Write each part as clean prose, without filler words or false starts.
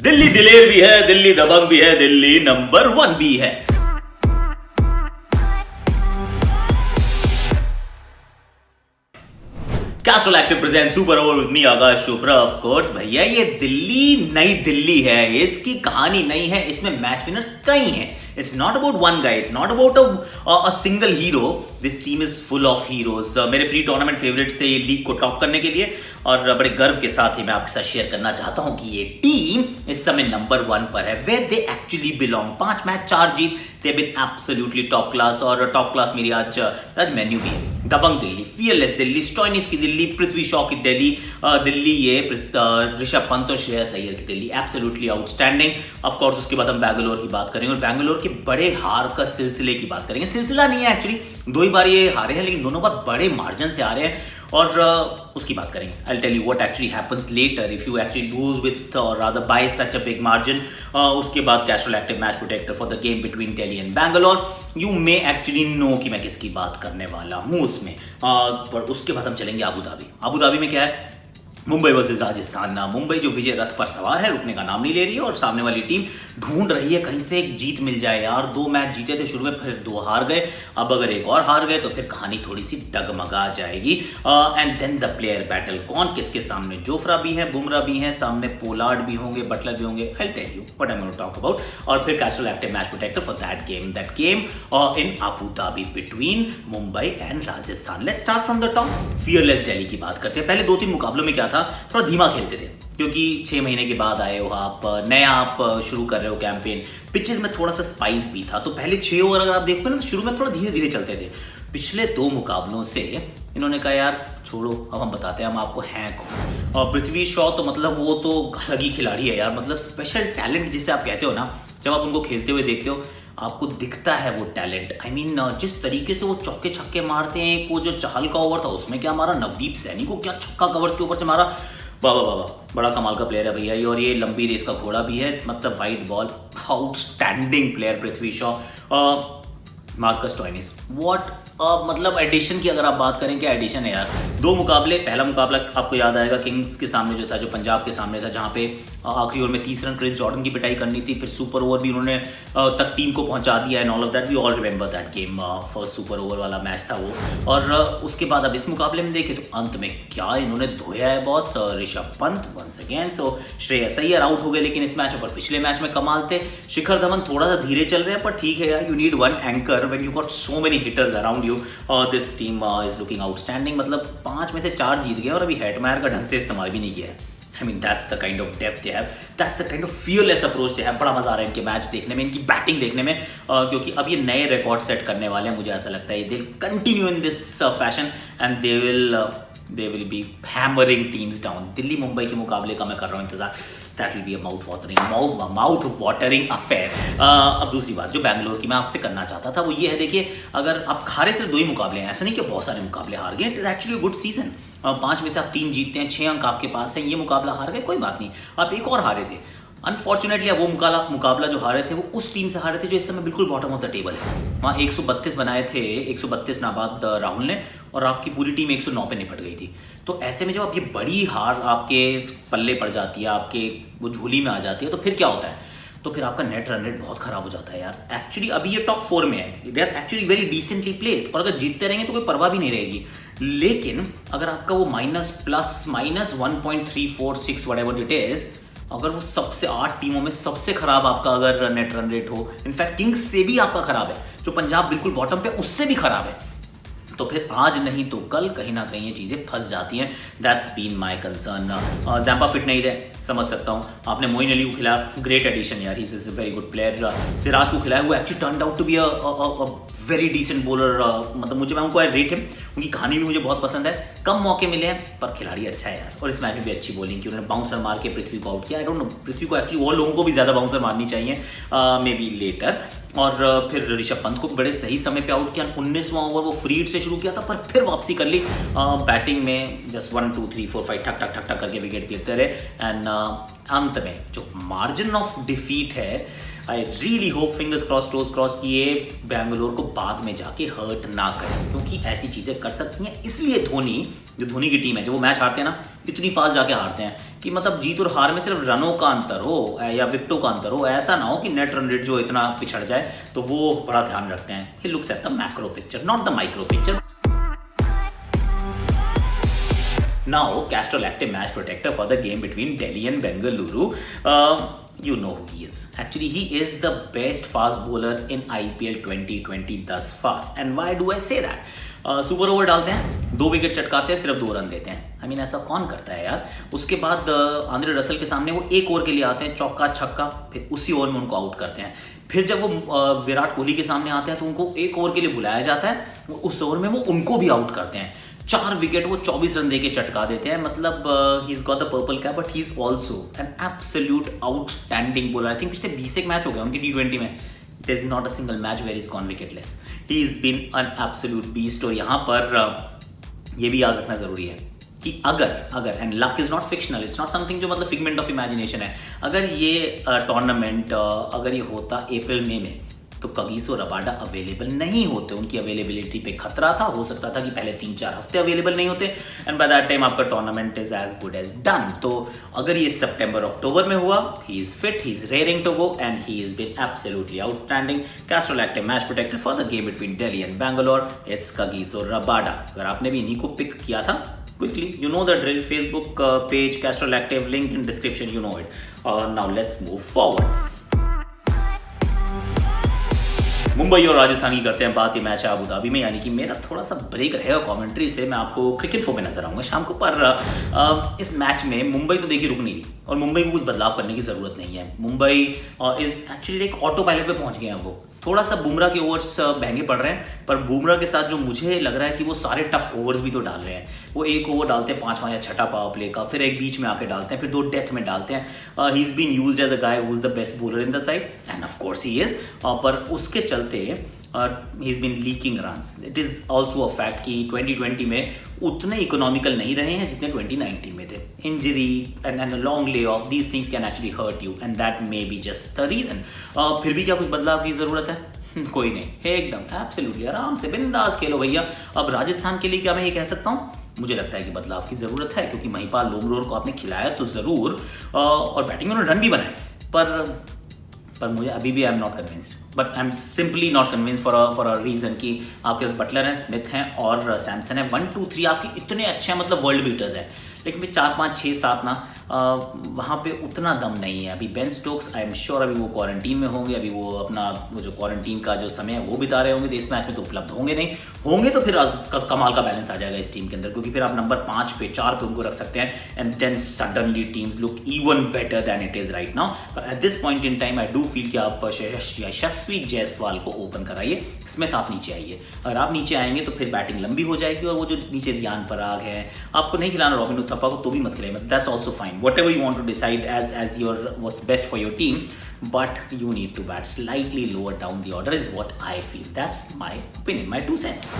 दिल्ली दिलेर भी है, दिल्ली दबंग भी है, दिल्ली नंबर 1 भी है। Castrol active present super over with me Aakash Chopra. Of course भैया, ये दिल्ली नई दिल्ली है, इसकी कहानी नहीं है, इसमें मैच विनर्स कई हैं। It's not about one guy, it's not about a single hero, this team is full of heroes. मेरे प्री टूर्नामेंट फेवरेट्स थे ये लीग को टॉप करने के लिए, और बड़े गर्व के साथ ही मैं आपके साथ शेयर करना चाहता हूं कि ये टीम इस समय नंबर 1 पर है, where they actually belong. 5 match 4 जीत, they been absolutely top class, और टॉप क्लास मेरी आज मेन्यू भी है। दबंग दिल्ली, फियरलेस दिल्ली, स्टॉइनिस की दिल्ली, पृथ्वी शॉ की दिल्ली, दिल्ली ये ऋषभ पंत और श्रेयस अय्यर की Delhi, absolutely outstanding. Of course उसके बाद हम बैंगलोर की बात करेंगे, और बैंगलोर के बड़े हार का सिलसिले की बात करेंगे। सिलसिला नहीं है एक्चुअली, 2 ही बार ये हारे हैं, लेकिन दोनों बार बड़े मार्जिन से हारे हैं, और उसकी बात करेंगे। I will tell you what actually happens later if you actually lose with और rather by such a big margin. उसके बाद Castrol active match protector for the game between Delhi and Bangalore. You may actually know कि मैं किसकी बात करने वाला हूं उसमें। पर उसके बाद हम चलेंगे अबू धाबी। अबू धाबी में क्या है, मुंबई वर्सेस राजस्थान। ना मुंबई जो विजय रथ पर सवार है, रुकने का नाम नहीं ले रही है, और सामने वाली टीम ढूंढ रही है कहीं से एक जीत मिल जाए यार। 2 मैच जीते थे शुरू में, फिर 2 हार गए, अब अगर एक और हार गए तो फिर कहानी थोड़ी सी डगमगा जाएगी। And then the player battle, कौन किसके सामने। जोफ्रा भी है, बुमराह भी है, सामने पोलार्ड भी होंगे, बटलर भी होंगे। I will tell you what I am going to talk about. और फिर Castrol active match protector for that game in Abu Dhabi between Mumbai and Rajasthan. Let's start from the top. Fearless Delhi की बात करते हैं। पहले 2-3 मुकाबलों में क्या था, थोड़ा धीमा खेलते थे, क्योंकि 6 महीने के बाद आए हो आप, नया आप शुरू कर रहे हो कैंपेन। पिचेस में थोड़ा सा स्पाइस भी था, तो पहले 6 ओवर अगर आप देखोगे ना, तो शुरू में थोड़ा धीरे धीरे चलते थे। पिछले 2 मुकाबलों से इन्होंने कहा यार छोड़ो, अब हम बताते हैं हम आपको हैं कौन। और पृथ्वी शॉ तो मतलब वो तो अलग ही खिलाड़ी है यार, मतलब स्पेशल टैलेंट जिसे आप कहते हो ना, जब आप उनको खेलते हुए देखते हो आपको दिखता है वो टैलेंट। आई मीन जिस तरीके से वो चौके छक्के मारते हैं, एक वो जो चहल का ओवर था उसमें क्या मारा, नवदीप सैनी को क्या छक्का कवर्स के ऊपर से मारा। बाबा बड़ा कमाल का प्लेयर है भैया ये, और ये लंबी रेस का घोड़ा भी है, मतलब wide ball, outstanding player Prithvi Shaw. Marcus Stoinis, what मतलब एडिशन की अगर आप बात करें, क्या एडिशन है यार। 2 मुकाबले, पहला मुकाबला आपको याद आएगा किंग्स के सामने जो था, जो पंजाब के सामने था, जहाँ पे आखिरी ओवर में 30 रन क्रिस जॉर्डन की पिटाई करनी थी, फिर सुपर ओवर भी उन्होंने तक टीम को पहुंचा दिया है, all of that we all remember that game. First super over वाला मैच था वो। और उसके बाद अब इस मुकाबले में देखें तो अंत में क्या इन्होंने धोया है boss, Rishabh Pant once again. So Shreyas Iyer out हो गए लेकिन इस मैच में, पर पिछले मैच में कमाल थे। शिखर धवन थोड़ा सा धीरे चल रहे हैं, पर ठीक है यार, you need one anchor when you got so many hitters around you. This team is looking outstanding, मतलब 5 में से 4 जीत गए, और अभी हेटमायर का ढंग से इस्तेमाल भी नहीं किया है। I mean that's the kind of depth they have, that's the kind of fearless approach they have। बड़ा मजा आ रहा है इनके मैच देखने में, इनकी बैटिंग देखने में, क्योंकि अब ये नए रिकॉर्ड सेट करने वाले हैं। मुझे ऐसा लगता है they will continue in this fashion and they will be hammering teams down. Delhi Mumbai के मुकाबले का मैं कर रहा हूँ इंतजार, that will be a mouth watering affair. अब दूसरी बात जो बैंगलोर की मैं आपसे करना चाहता था वो ये है, देखिए अगर आप हारे सिर्फ 2 ही मुकाबले हैं, ऐसा नहीं कि बहुत सारे मुकाबले हार गए, it is actually good season. 5 में से आप 3 जीतते हैं, 6 अंक आपके पास हैं, ये मुकाबला हार गए कोई बात नहीं, आप एक और हारे थे। अनफॉर्चुनेटली वो मुकाबला जो हारे थे वो उस टीम से हारे थे जो इस समय बिल्कुल बॉटम ऑफ द टेबल है। वहाँ 132 बनाए थे, 132 नाबाद राहुल ने, और आपकी पूरी टीम 109 पे निपट गई थी। तो ऐसे में जब आप ये बड़ी हार आपके पल्ले पड़ जाती है, आपके वो झोली में आ जाती है, तो फिर क्या होता है, तो फिर आपका नेट रन रेट बहुत खराब हो जाता है यार। एक्चुअली अभी ये टॉप 4 में है, they are actually very decently placed, और अगर जीतते रहेंगे तो कोई परवाह भी नहीं रहेगी। लेकिन अगर आपका वो -1.346 व्हाटएवर इट इज, अगर वो सबसे 8 टीमों में सबसे खराब आपका अगर नेट रन रेट हो, इनफैक्ट किंग्स से भी आपका खराब है, जो पंजाब बिल्कुल बॉटम पे उससे भी खराब है, तो फिर आज नहीं तो कल कहीं ना कहीं ये चीज़ें फंस जाती हैं। That's been my concern. Zampa fit नहीं थे, समझ सकता हूँ। आपने मोइन अली को खिलाया, ग्रेट एडिशन यार, he is a very good player. Siraj को खिलाया, वो actually turn out to be a very decent bowler. मतलब मैं उनको रेट है, उनकी कहानी भी मुझे बहुत पसंद है। कम मौके मिले हैं पर खिलाड़ी अच्छा है यार, और इस मैच में भी अच्छी बॉलिंग की, उन्होंने बाउंसर मार के पृथ्वी को आउट किया। आई डोंट नो, पृथ्वी को एक्चुअली और लोगों को भी ज़्यादा बाउंसर मारनी चाहिए, मे बी लेटर। और फिर ऋषभ पंत को बड़े सही समय पे आउट किया। 19वां ओवर वो फ्री हिट से शुरू किया था, पर फिर वापसी कर ली बैटिंग में, जस्ट 1 2 3 4 5 ठक ठक ठक ठक करके विकेट गिरते रहे। एंड अंत में जो मार्जिन ऑफ डिफीट है, I really hope, fingers cross toes cross, कि ये बेंगलोर को बाद में जाके हर्ट ना करे, क्योंकि ऐसी चीज़ें कर सकती हैं। इसलिए धोनी, जो धोनी की टीम है, जब वो मैच हारते हैं ना, इतनी पास जाके हारते हैं कि मतलब जीत और हार में सिर्फ रनों का अंतर हो या विकेटों का अंतर हो, ऐसा ना हो कि नेट रन रेट जो इतना पिछड़ जाए, तो वो बड़ा ध्यान रखते हैं। He looks at the macro picture, not the micro picture. Now, Castrol Active match protector for the game between Delhi and Bengaluru. You know who he is. Actually, he is the best fast bowler in IPL 2020 thus far. And why do I say that? Super over डालते हैं, 2 wicket चटकाते हैं, सिर्फ 2 run देते हैं। I mean ऐसा कौन करता है यार। उसके बाद आंद्रे रसल के सामने वो 1 ओवर के लिए आते हैं, चौका छक्का, फिर उसी ओवर में उनको आउट करते हैं। फिर जब वो विराट कोहली के सामने आते हैं तो उनको 1 ओवर के लिए बुलाया जाता है, उस ओवर में वो उनको भी आउट करते हैं। 4 विकेट वो 24 रन देके चटका देते हैं। मतलब he is got the purple cap, but he is also an absolute outstanding bowler. I think पिछले 20 एक मैच हो गए उनकी T20 में, there is not a single match where is gone wicketless. He is been an absolute beast. और यहाँ पर ये भी याद रखना जरूरी है कि अगर and luck is not fictional, it's not something जो मतलब फिगमेंट ऑफ इमेजिनेशन है, अगर ये टूर्नामेंट अगर ये होता अप्रैल मई में, तो कगिसो रबाडा अवेलेबल नहीं होते। उनकी अवेलेबिलिटी पे खतरा था, हो सकता था कि पहले 3-4 हफ्ते अवेलेबल नहीं होते, एंड बाय दैट टाइम आपका tournament is as good as done. तो अगर ये सितंबर अक्टूबर में हुआ, he is fit, he is raring to go, and he is been absolutely outstanding. Castrol Active match protector for the game between Delhi and Bangalore, it's Kagiso Rabada. अगर आपने भी इन्हीं को पिक किया था, quickly, you know the drill. Facebook page Castrol Active, link in description, you know it. Now let's move forward. Mumbai और राजस्थान की करते हैं बात। ये मैच है अबू धाबी में, यानी कि मेरा थोड़ा सा ब्रेक रहेगा कमेंट्री से, मैं आपको क्रिकेट फो में नजर आऊंगा शाम को। पर इस मैच में मुंबई तो देखिए रुक नहीं रही, और मुंबई को कुछ बदलाव करने की जरूरत नहीं है। मुंबई इज एक्चुअली एक ऑटो पायलट पे पहुंच गए हैं वो। थोड़ा सा बुमराह के ओवर्स महंगे पड़ रहे हैं, पर बुमराह के साथ जो मुझे लग रहा है कि वो सारे टफ ओवर्स भी तो डाल रहे हैं। वो 1 ओवर डालते हैं 5वां या 6ठा पावर प्ले का, फिर एक बीच में आके डालते हैं, फिर 2 डेथ में डालते हैं। He is been used as a guy who is the best bowler in the side, and of course he is. पर उसके चलते he is been leaking runs. It is also a fact कि 2020 में उतने economical नहीं रहे हैं जितने 2019 में थे। Injury and long lay off, these things can actually hurt you, and that may be just the reason. फिर भी क्या कुछ बदलाव की जरूरत है? कोई नहीं, एकदम एब्सोल्युटली आराम से बिंदास खेलो भैया। अब राजस्थान के लिए क्या मैं ये कह सकता हूँ, मुझे लगता है कि बदलाव की जरूरत है, क्योंकि महिपाल लोमरोर को आपने खिलाया तो जरूर, और बैटिंग में उन्होंने रन भी बनाए, पर मुझे अभी भी I am not convinced. But I am simply not convince for a reason कि आपके पास बटलर हैं, स्मिथ हैं और सैमसन है। 1, 2, 3 आपके इतने अच्छे हैं, मतलब वर्ल्ड बीटर्स हैं, लेकिन फिर 4, 5, 6, 7 ना वहाँ पे उतना दम नहीं है। अभी Ben Stokes I am sure अभी वो क्वारंटीन में होंगे, अभी वो अपना वो जो क्वारंटीन का जो समय है वो बिता रहे होंगे, तो इस मैच में तो उपलब्ध होंगे नहीं। होंगे तो फिर कमाल का बैलेंस आ जाएगा इस टीम के अंदर, क्योंकि फिर आप नंबर 5 पे 4 पे उनको रख सकते हैं, and then suddenly teams look even better than it is right now. पर at this point in time I do feel कि आप यशस्वी जायसवाल को ओपन कराइए, स्मिथ आप नीचे आइए। अगर आप नीचे आएंगे तो फिर बैटिंग लंबी हो जाएगी, और वो जो नीचे रियान पराग है, आपको नहीं खिलाना रॉबिन उथप्पा को, तो भी मत खिलाइए, that's also fine. Whatever you want to decide as your what's best for your team, but you need to bat slightly lower down the order is what I feel. That's my opinion, my 2 cents.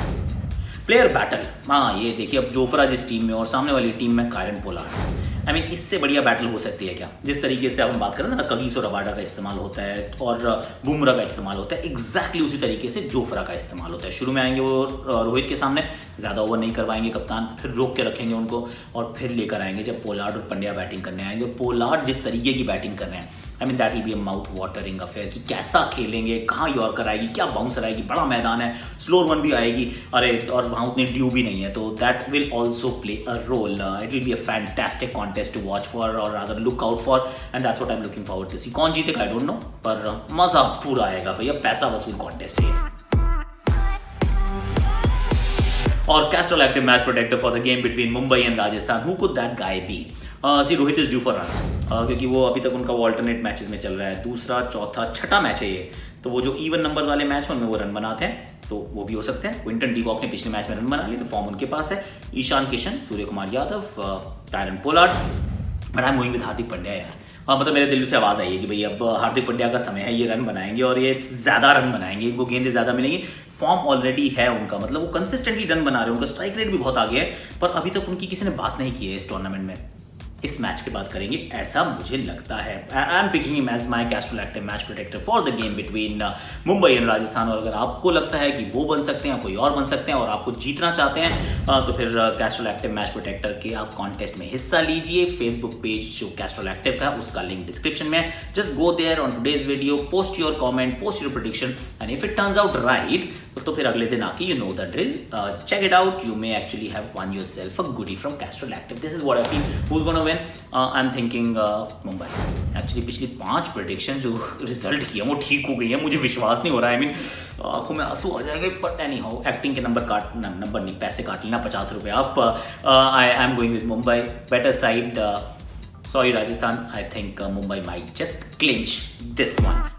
Player battle, हाँ ये देखिए, अब Jofra जिस team में और सामने वाली team में कायरन पोलार्ड, आई मीन इससे बढ़िया बैटल हो सकती है क्या? जिस तरीके से अब हम बात करें ना, कगिसो रबाडा का इस्तेमाल होता है और बुमराह का इस्तेमाल होता है, एग्जैक्टली उसी तरीके से जोफ्रा का इस्तेमाल होता है। शुरू में आएंगे वो रोहित के सामने, ज़्यादा ओवर नहीं करवाएंगे कप्तान, फिर रोक के रखेंगे उनको, और फिर लेकर आएंगे जब पोलार्ड और पंड्या बैटिंग करने आएंगे। और पोलार्ड जिस तरीके की बैटिंग कर रहे हैं, I mean that will be a mouth watering affair कि कैसा खेलेंगे, कहाँ यॉर्कर आएगी, क्या बाउंसर आएगी, बड़ा मैदान है, स्लोअर वन भी आएगी, अरे और वहाँ उतनी ड्यू भी नहीं है, तो that will also play a role. It will be a fantastic contest to watch for, और rather look out for, and that's what I am looking forward to see. कौन जीतेगा आई डोंट नो, पर मजा पूरा आएगा भैया, पैसा वसूल कॉन्टेस्ट है। और Castrol Active match protector for the game between Mumbai and Rajasthan, who could that guy be? See Rohit is due for runs, क्योंकि वो अभी तक उनका वो अल्टरनेट मैचेस में चल रहा है, दूसरा, चौथा, छठा मैच है ये, तो वो जो इवन नंबर वाले मैच हैं उनमें वो रन बनाते हैं, तो वो भी हो सकते हैं। क्विंटन डीकॉक ने पिछले मैच में रन बना लिए, तो फॉर्म उनके पास है। Ishan Kishan, Surya Kumar Yadav, Kieron Pollard, but I am going with Hardik Pandya यार। हाँ, मतलब मेरे दिल से आवाज़ आई है कि भाई अब हार्दिक पांड्या का समय है, ये रन बनाएंगे और ये ज़्यादा रन बनाएंगे, इनको गेंदें ज़्यादा मिलेंगी, फॉर्म ऑलरेडी है उनका, मतलब वो कंसिस्टेंटली रन बना रहे हैं, उनका स्ट्राइक रेट भी बहुत आगे है, पर अभी तक उनकी किसी ने बात नहीं की है इस टूर्नामेंट में। इस मैच के बाद करेंगे, ऐसा मुझे लगता है। I am picking him as my Castrol active match protector for the game between Mumbai and Rajasthan. और अगर आपको लगता है कि वो बन सकते हैं, कोई और बन सकते हैं और आपको जीतना चाहते हैं तो फिर कैस्ट्रल एक्टिव मैच प्रोटेक्टर के आप कॉन्टेस्ट में हिस्सा लीजिए। फेसबुक पेज जो कैस्ट्रल एक्टिव का है उसका लिंक डिस्क्रिप्शन में, just go there on today's video, post your comment, post your prediction and if it turns out right तो फिर अगले दिन आके you know the drill, check it out, you may actually have won yourself a goodie from Castrol active. This is what I feel who is gonna win. I am thinking Mumbai. Actually पिछली 5 prediction जो result किया वो ठीक हो गई है, मुझे विश्वास नहीं हो रहा है। आई मीन आंखों में आंसू आ जाएंगे, बट एनी हाउ एक्टिंग के नंबर नहीं, पैसे काट लेना 50 रुपये आप। आई am going with Mumbai, better side. Sorry Rajasthan, I think Mumbai might just clinch this one.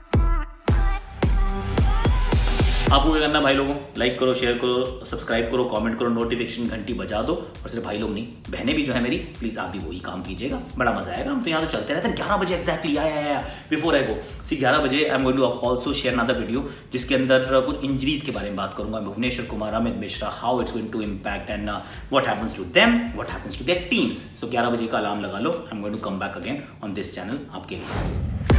आपको क्या करना भाई लोगों, लाइक करो, शेयर करो, सब्सक्राइब करो, कमेंट करो, नोटिफिकेशन घंटी बजा दो। और सिर्फ भाई लोग नहीं, बहनें भी जो है मेरी, प्लीज़ आप भी वही काम कीजिएगा, बड़ा मजा आएगा। हम तो यहाँ तो चलते रहते हैं। 11 बजे एक्जैक्टली आया बिफोर आई गो, सी 11 बजे I am going to also share another video जिसके अंदर कुछ इंजरीज के बारे में बात करूंगा। Bhuvneshwar Kumar, Amit Mishra, how it's going to impact and what happens to them, what happens to their teams. So 11 बजे का अलार्म लगा लो, I am going to come back again on this channel आपके लिए।